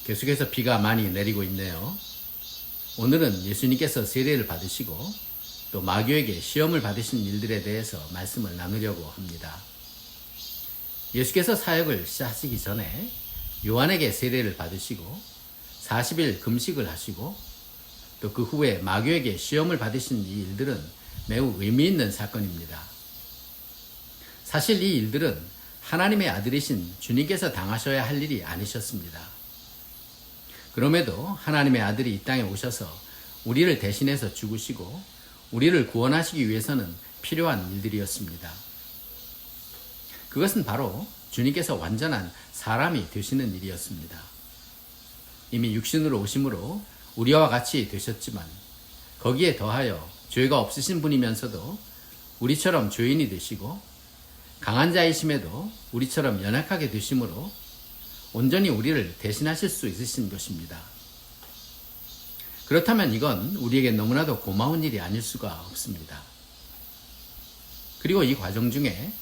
계속해서 비가 많이 내리고 있네요. 오늘은 예수님께서 세례를 받으시고 또 마귀에게 시험을 받으신 일들에 대해서 말씀을 나누려고 합니다. 예수께서 사역을 시작하시기 전에 요한에게 세례를 받으시고 40일 금식을 하시고 또 그 후에 마귀에게 시험을 받으신 이 일들은 매우 의미 있는 사건입니다. 사실 이 일들은 하나님의 아들이신 주님께서 당하셔야 할 일이 아니셨습니다. 그럼에도 하나님의 아들이 이 땅에 오셔서 우리를 대신해서 죽으시고 우리를 구원하시기 위해서는 필요한 일들이었습니다. 그것은 바로 주님께서 완전한 사람이 되시는 일이었습니다. 이미 육신으로 오심으로 우리와 같이 되셨지만 거기에 더하여 죄가 없으신 분이면서도 우리처럼 죄인이 되시고 강한 자이심에도 우리처럼 연약하게 되심으로 온전히 우리를 대신하실 수 있으신 것입니다. 그렇다면 이건 우리에게 너무나도 고마운 일이 아닐 수가 없습니다. 그리고 이 과정 중에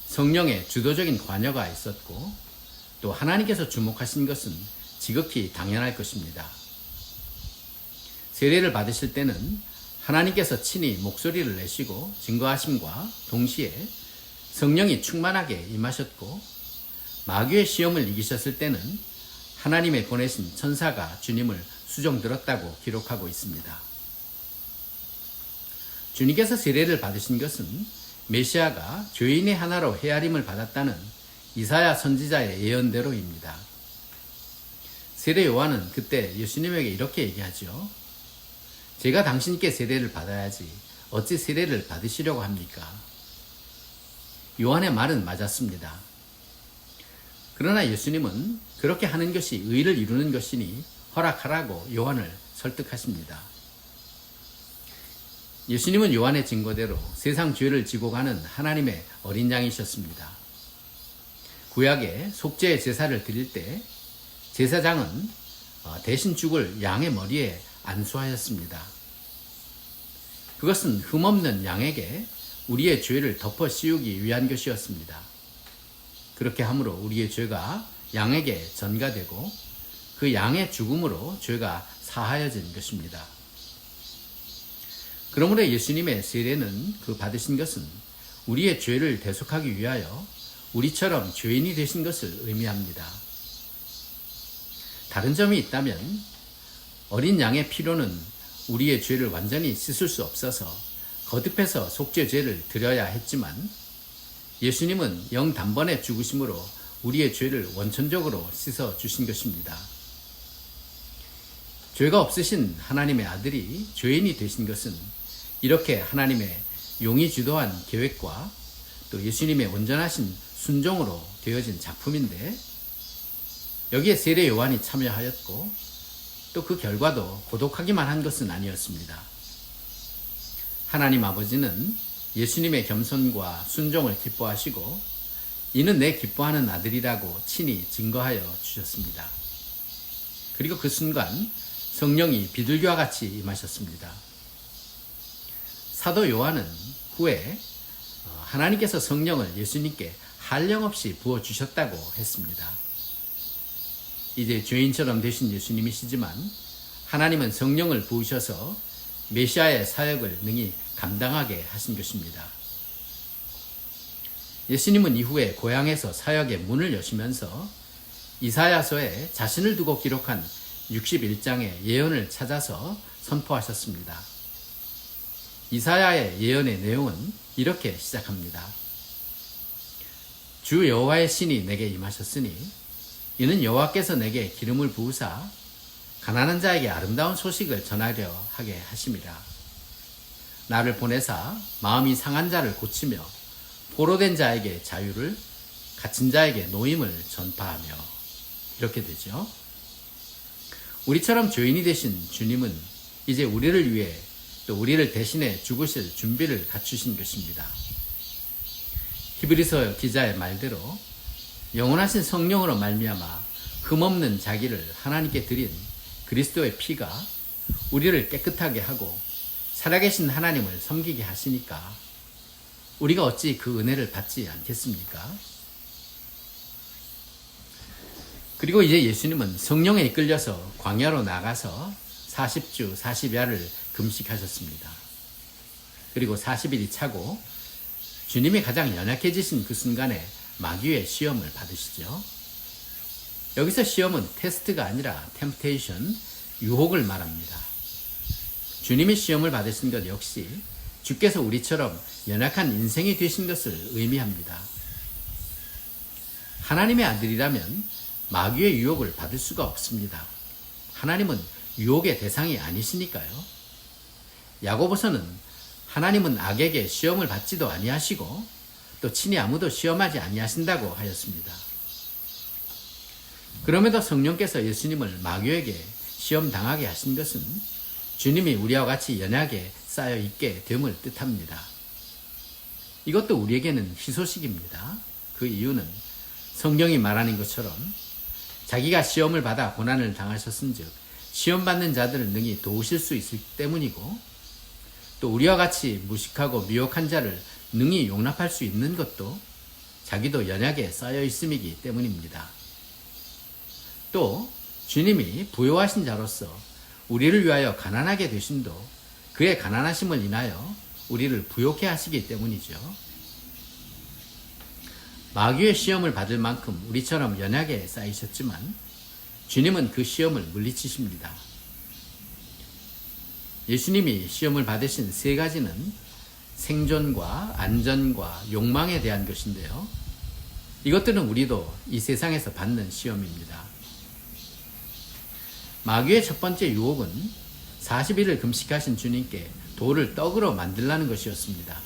성령의 주도적인 관여가 있었고 또 하나님께서 주목하신 것은 지극히 당연할 것입니다. 세례를 받으실 때는 하나님께서 친히 목소리를 내시고 증거하심과 동시에 성령이 충만하게 임하셨고 마귀의 시험을 이기셨을 때는 하나님의 보내신 천사가 주님을 수종 들었다고 기록하고 있습니다. 주님께서 세례를 받으신 것은 메시아가 죄인의 하나로 헤아림을 받았다는 이사야 선지자의 예언대로입니다. 세례 요한은 그때 예수님에게 이렇게 얘기하죠. 제가 당신께 세례를 받아야지 어찌 세례를 받으시려고 합니까? 요한의 말은 맞았습니다. 그러나 예수님은 그렇게 하는 것이 의를 이루는 것이니 허락하라고 요한을 설득하십니다. 예수님은 요한의 증거대로 세상 죄를 지고 가는 하나님의 어린 양이셨습니다. 구약에 속죄의 제사를 드릴 때 제사장은 대신 죽을 양의 머리에 안수하였습니다. 그것은 흠없는 양에게 우리의 죄를 덮어 씌우기 위한 것이었습니다. 그렇게 함으로 우리의 죄가 양에게 전가되고 그 양의 죽음으로 죄가 사하여진 것입니다. 그러므로 예수님의 세례는 그 받으신 것은 우리의 죄를 대속하기 위하여 우리처럼 죄인이 되신 것을 의미합니다. 다른 점이 있다면 어린 양의 피로는 우리의 죄를 완전히 씻을 수 없어서 거듭해서 속죄죄를 드려야 했지만 예수님은 영단번에 죽으심으로 우리의 죄를 원천적으로 씻어 주신 것입니다. 죄가 없으신 하나님의 아들이 죄인이 되신 것은 이렇게 하나님의 용이 주도한 계획과 또 예수님의 온전하신 순종으로 되어진 작품인데 여기에 세례 요한이 참여하였고 또 그 결과도 고독하기만 한 것은 아니었습니다. 하나님 아버지는 예수님의 겸손과 순종을 기뻐하시고 이는 내 기뻐하는 아들이라고 친히 증거하여 주셨습니다. 그리고 그 순간 성령이 비둘기와 같이 임하셨습니다. 사도 요한은 후에 하나님께서 성령을 예수님께 한량없이 부어주셨다고 했습니다. 이제 죄인처럼 되신 예수님이시지만 하나님은 성령을 부으셔서 메시아의 사역을 능히 감당하게 하신 것입니다. 예수님은 이후에 고향에서 사역의 문을 여시면서 이사야서에 자신을 두고 기록한 61장의 예언을 찾아서 선포하셨습니다. 이사야의 예언의 내용은 이렇게 시작합니다. 주 여호와의 신이 내게 임하셨으니 이는 여호와께서 내게 기름을 부으사 가난한 자에게 아름다운 소식을 전하려 하게 하심이라. 나를 보내사 마음이 상한 자를 고치며 포로된 자에게 자유를 갇힌 자에게 노임을 전파하며 이렇게 되죠. 우리처럼 죄인이 되신 주님은 이제 우리를 위해 또 우리를 대신해 죽으실 준비를 갖추신 것입니다. 히브리서 기자의 말대로 영원하신 성령으로 말미암아 흠없는 자기를 하나님께 드린 그리스도의 피가 우리를 깨끗하게 하고 살아계신 하나님을 섬기게 하시니까 우리가 어찌 그 은혜를 받지 않겠습니까? 그리고 이제 예수님은 성령에 이끌려서 광야로 나가서 40주 40야를 금식하셨습니다. 그리고 40일이 차고 주님이 가장 연약해지신 그 순간에 마귀의 시험을 받으시죠. 여기서 시험은 테스트가 아니라 템테이션, 유혹을 말합니다. 주님이 시험을 받으신 것 역시 주께서 우리처럼 연약한 인생이 되신 것을 의미합니다. 하나님의 아들이라면 마귀의 유혹을 받을 수가 없습니다. 하나님은 유혹의 대상이 아니시니까요. 야고보서는 하나님은 악에게 시험을 받지도 아니하시고 또 친히 아무도 시험하지 아니하신다고 하였습니다. 그럼에도 성령께서 예수님을 마귀에게 시험 당하게 하신 것은 주님이 우리와 같이 연약에 쌓여 있게 됨을 뜻합니다. 이것도 우리에게는 희소식입니다. 그 이유는 성경이 말하는 것처럼 자기가 시험을 받아 고난을 당하셨은즉 시험받는 자들을 능히 도우실 수 있기 때문이고, 또 우리와 같이 무식하고 미혹한 자를 능히 용납할 수 있는 것도 자기도 연약에 쌓여 있음이기 때문입니다. 또 주님이 부요하신 자로서 우리를 위하여 가난하게 되심도 그의 가난하심을 인하여 우리를 부요케 하시기 때문이죠. 마귀의 시험을 받을 만큼 우리처럼 연약에 쌓이셨지만 주님은 그 시험을 물리치십니다. 예수님이 시험을 받으신 세 가지는 생존과 안전과 욕망에 대한 것인데요. 이것들은 우리도 이 세상에서 받는 시험입니다. 마귀의 첫 번째 유혹은 40일을 금식하신 주님께 돌을 떡으로 만들라는 것이었습니다.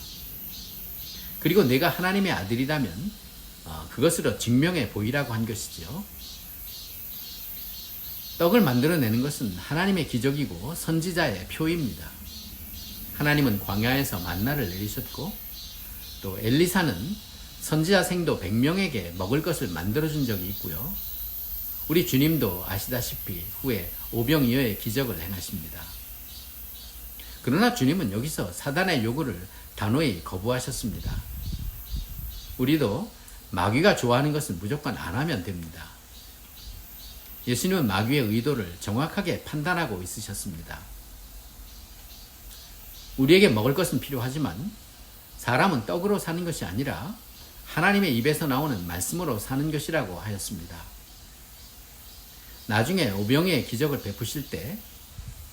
그리고 내가 하나님의 아들이라면 그것으로 증명해 보이라고 한 것이죠. 떡을 만들어내는 것은 하나님의 기적이고 선지자의 표입니다. 하나님은 광야에서 만나를 내리셨고 또 엘리사는 선지자 생도 100명에게 먹을 것을 만들어준 적이 있고요. 우리 주님도 아시다시피 후에 오병이어의 기적을 행하십니다. 그러나 주님은 여기서 사단의 요구를 단호히 거부하셨습니다. 우리도 마귀가 좋아하는 것은 무조건 안 하면 됩니다. 예수님은 마귀의 의도를 정확하게 판단하고 있으셨습니다. 우리에게 먹을 것은 필요하지만 사람은 떡으로 사는 것이 아니라 하나님의 입에서 나오는 말씀으로 사는 것이라고 하였습니다. 나중에 오병이의 기적을 베푸실 때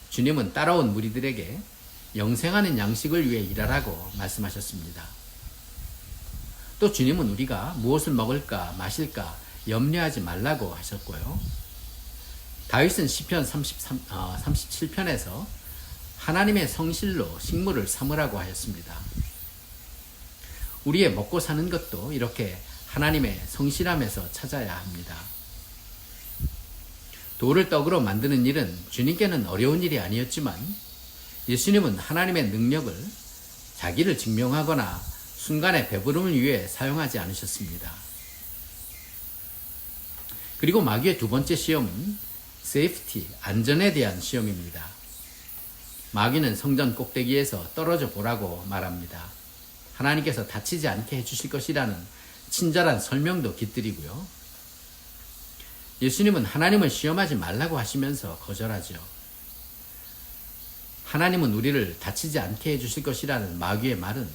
주님은 따라온 무리들에게 영생하는 양식을 위해 일하라고 말씀하셨습니다. 또 주님은 우리가 무엇을 먹을까 마실까 염려하지 말라고 하셨고요. 다윗은 시편 37편에서 하나님의 성실로 식물을 삼으라고 하였습니다. 우리의 먹고 사는 것도 이렇게 하나님의 성실함에서 찾아야 합니다. 돌을 떡으로 만드는 일은 주님께는 어려운 일이 아니었지만 예수님은 하나님의 능력을 자기를 증명하거나 순간의 배부름을 위해 사용하지 않으셨습니다. 그리고 마귀의 두 번째 시험은 세이프티, 안전에 대한 시험입니다. 마귀는 성전 꼭대기에서 떨어져 보라고 말합니다. 하나님께서 다치지 않게 해주실 것이라는 친절한 설명도 깃들이고요. 예수님은 하나님을 시험하지 말라고 하시면서 거절하죠. 하나님은 우리를 다치지 않게 해주실 것이라는 마귀의 말은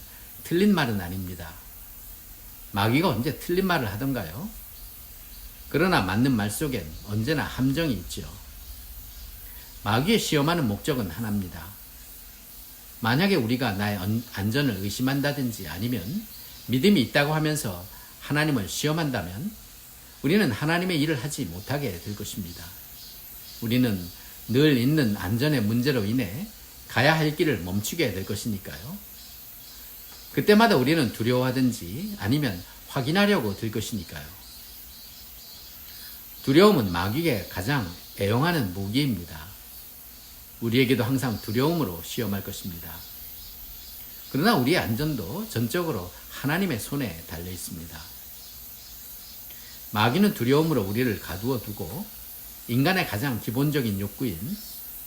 틀린 말은 아닙니다. 마귀가 언제 틀린 말을 하던가요? 그러나 맞는 말 속엔 언제나 함정이 있죠. 마귀의 시험하는 목적은 하나입니다. 만약에 우리가 나의 안전을 의심한다든지 아니면 믿음이 있다고 하면서 하나님을 시험한다면 우리는 하나님의 일을 하지 못하게 될 것입니다. 우리는 늘 있는 안전의 문제로 인해 가야 할 길을 멈추게 될 것이니까요. 그때마다 우리는 두려워하든지 아니면 확인하려고 들 것이니까요. 두려움은 마귀가 가장 애용하는 무기입니다. 우리에게도 항상 두려움으로 시험할 것입니다. 그러나 우리의 안전도 전적으로 하나님의 손에 달려 있습니다. 마귀는 두려움으로 우리를 가두어 두고 인간의 가장 기본적인 욕구인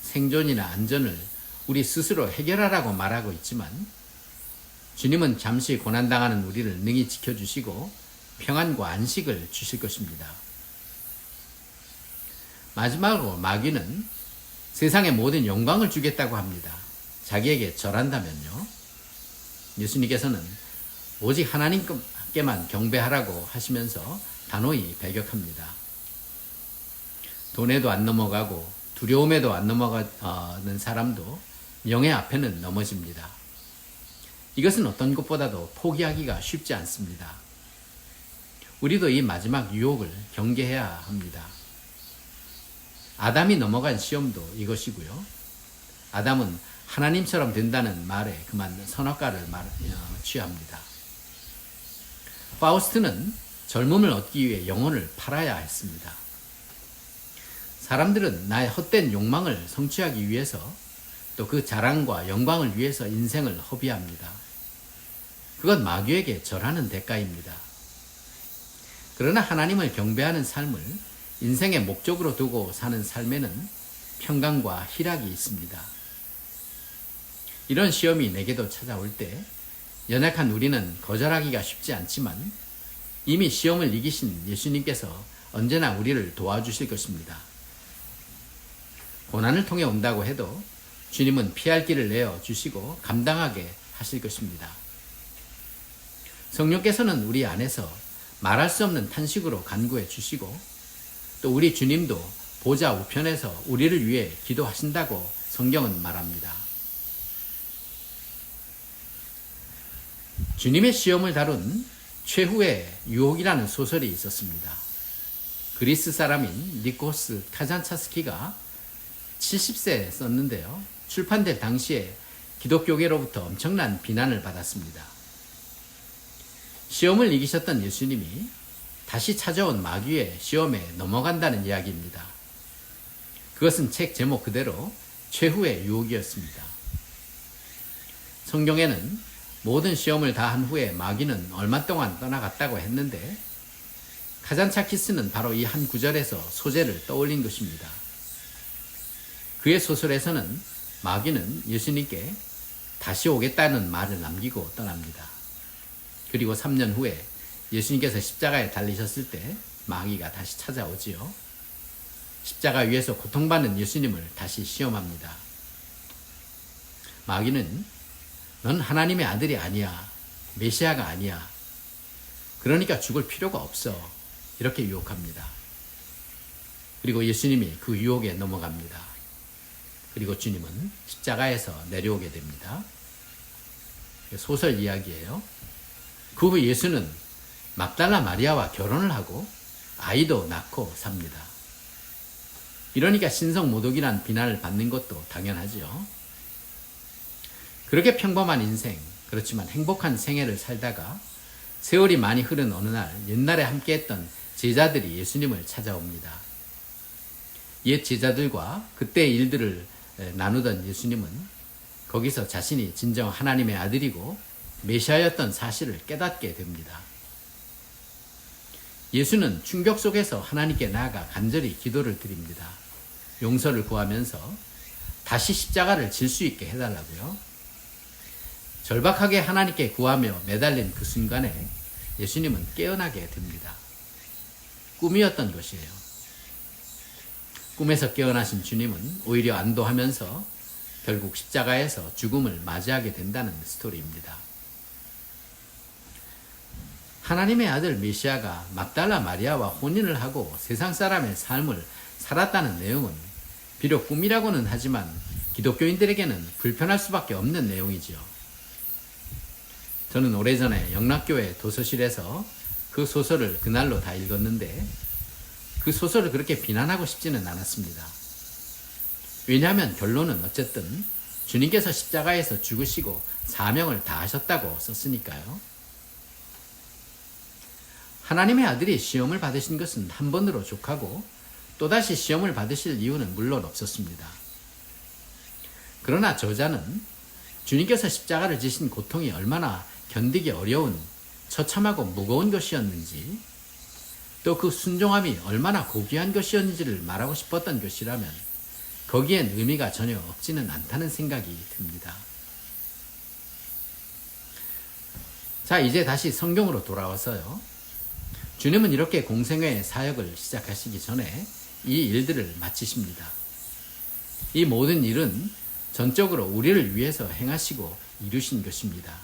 생존이나 안전을 우리 스스로 해결하라고 말하고 있지만 주님은 잠시 고난당하는 우리를 능히 지켜주시고 평안과 안식을 주실 것입니다. 마지막으로 마귀는 세상의 모든 영광을 주겠다고 합니다. 자기에게 절한다면요. 예수님께서는 오직 하나님께만 경배하라고 하시면서 단호히 배격합니다. 돈에도 안 넘어가고 두려움에도 안 넘어가는 사람도 명예 앞에는 넘어집니다. 이것은 어떤 것보다도 포기하기가 쉽지 않습니다. 우리도 이 마지막 유혹을 경계해야 합니다. 아담이 넘어간 시험도 이것이고요. 아담은 하나님처럼 된다는 말에 그만 선악과를 취합니다. 파우스트는 젊음을 얻기 위해 영혼을 팔아야 했습니다. 사람들은 나의 헛된 욕망을 성취하기 위해서 또 그 자랑과 영광을 위해서 인생을 허비합니다. 그건 마귀에게 절하는 대가입니다. 그러나 하나님을 경배하는 삶을 인생의 목적으로 두고 사는 삶에는 평강과 희락이 있습니다. 이런 시험이 내게도 찾아올 때 연약한 우리는 거절하기가 쉽지 않지만 이미 시험을 이기신 예수님께서 언제나 우리를 도와주실 것입니다. 고난을 통해 온다고 해도 주님은 피할 길을 내어 주시고 감당하게 하실 것입니다. 성령께서는 우리 안에서 말할 수 없는 탄식으로 간구해 주시고 또 우리 주님도 보좌 우편에서 우리를 위해 기도하신다고 성경은 말합니다. 주님의 시험을 다룬 최후의 유혹이라는 소설이 있었습니다. 그리스 사람인 니코스 카잔차스키가 70세에 썼는데요. 출판될 당시에 기독교계로부터 엄청난 비난을 받았습니다. 시험을 이기셨던 예수님이 다시 찾아온 마귀의 시험에 넘어간다는 이야기입니다. 그것은 책 제목 그대로 최후의 유혹이었습니다. 성경에는 모든 시험을 다 한 후에 마귀는 얼마 동안 떠나갔다고 했는데 카잔차키스는 바로 이 한 구절에서 소재를 떠올린 것입니다. 그의 소설에서는 마귀는 예수님께 다시 오겠다는 말을 남기고 떠납니다. 그리고 3년 후에 예수님께서 십자가에 달리셨을 때 마귀가 다시 찾아오지요. 십자가 위에서 고통받는 예수님을 다시 시험합니다. 마귀는 넌 하나님의 아들이 아니야. 메시아가 아니야. 그러니까 죽을 필요가 없어. 이렇게 유혹합니다. 그리고 예수님이 그 유혹에 넘어갑니다. 그리고 주님은 십자가에서 내려오게 됩니다. 소설 이야기예요. 그 후 예수는 막달라 마리아와 결혼을 하고 아이도 낳고 삽니다. 이러니까 신성모독이란 비난을 받는 것도 당연하지요. 그렇게 평범한 인생, 그렇지만 행복한 생애를 살다가 세월이 많이 흐른 어느 날 옛날에 함께했던 제자들이 예수님을 찾아옵니다. 옛 제자들과 그때의 일들을 나누던 예수님은 거기서 자신이 진정 하나님의 아들이고 메시아였던 사실을 깨닫게 됩니다. 예수는 충격 속에서 하나님께 나아가 간절히 기도를 드립니다. 용서를 구하면서 다시 십자가를 질 수 있게 해달라고요. 절박하게 하나님께 구하며 매달린 그 순간에 예수님은 깨어나게 됩니다. 꿈이었던 것이에요. 꿈에서 깨어나신 주님은 오히려 안도하면서 결국 십자가에서 죽음을 맞이하게 된다는 스토리입니다. 하나님의 아들 메시아가 막달라 마리아와 혼인을 하고 세상 사람의 삶을 살았다는 내용은 비록 꿈이라고는 하지만 기독교인들에게는 불편할 수밖에 없는 내용이지요. 저는 오래전에 영락교회 도서실에서 그 소설을 그날로 다 읽었는데 그 소설을 그렇게 비난하고 싶지는 않았습니다. 왜냐하면 결론은 어쨌든 주님께서 십자가에서 죽으시고 사명을 다하셨다고 썼으니까요. 하나님의 아들이 시험을 받으신 것은 한 번으로 족하고 또다시 시험을 받으실 이유는 물론 없었습니다. 그러나 저자는 주님께서 십자가를 지신 고통이 얼마나 견디기 어려운 처참하고 무거운 것이었는지 또 그 순종함이 얼마나 고귀한 것이었는지를 말하고 싶었던 것이라면 거기엔 의미가 전혀 없지는 않다는 생각이 듭니다. 자, 이제 다시 성경으로 돌아와서요. 주님은 이렇게 공생애의 사역을 시작하시기 전에 이 일들을 마치십니다. 이 모든 일은 전적으로 우리를 위해서 행하시고 이루신 것입니다.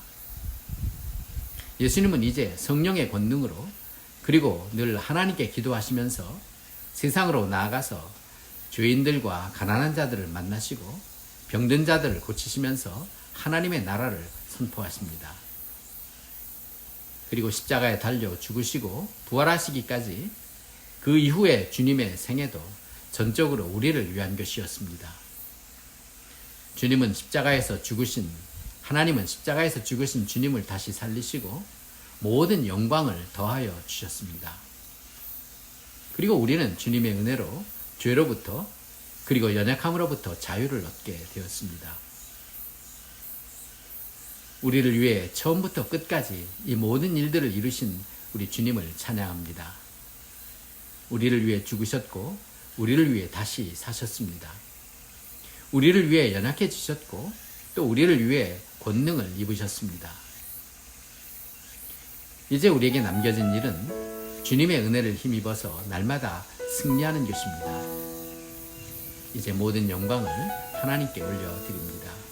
예수님은 이제 성령의 권능으로 그리고 늘 하나님께 기도하시면서 세상으로 나아가서 죄인들과 가난한 자들을 만나시고 병든 자들을 고치시면서 하나님의 나라를 선포하십니다. 그리고 십자가에 달려 죽으시고 부활하시기까지 그 이후에 주님의 생애도 전적으로 우리를 위한 것이었습니다. 하나님은 십자가에서 죽으신 주님을 다시 살리시고 모든 영광을 더하여 주셨습니다. 그리고 우리는 주님의 은혜로 죄로부터 그리고 연약함으로부터 자유를 얻게 되었습니다. 우리를 위해 처음부터 끝까지 이 모든 일들을 이루신 우리 주님을 찬양합니다. 우리를 위해 죽으셨고 우리를 위해 다시 사셨습니다. 우리를 위해 연약해지셨고 또 우리를 위해 권능을 입으셨습니다. 이제 우리에게 남겨진 일은 주님의 은혜를 힘입어서 날마다 승리하는 것입니다. 이제 모든 영광을 하나님께 올려드립니다.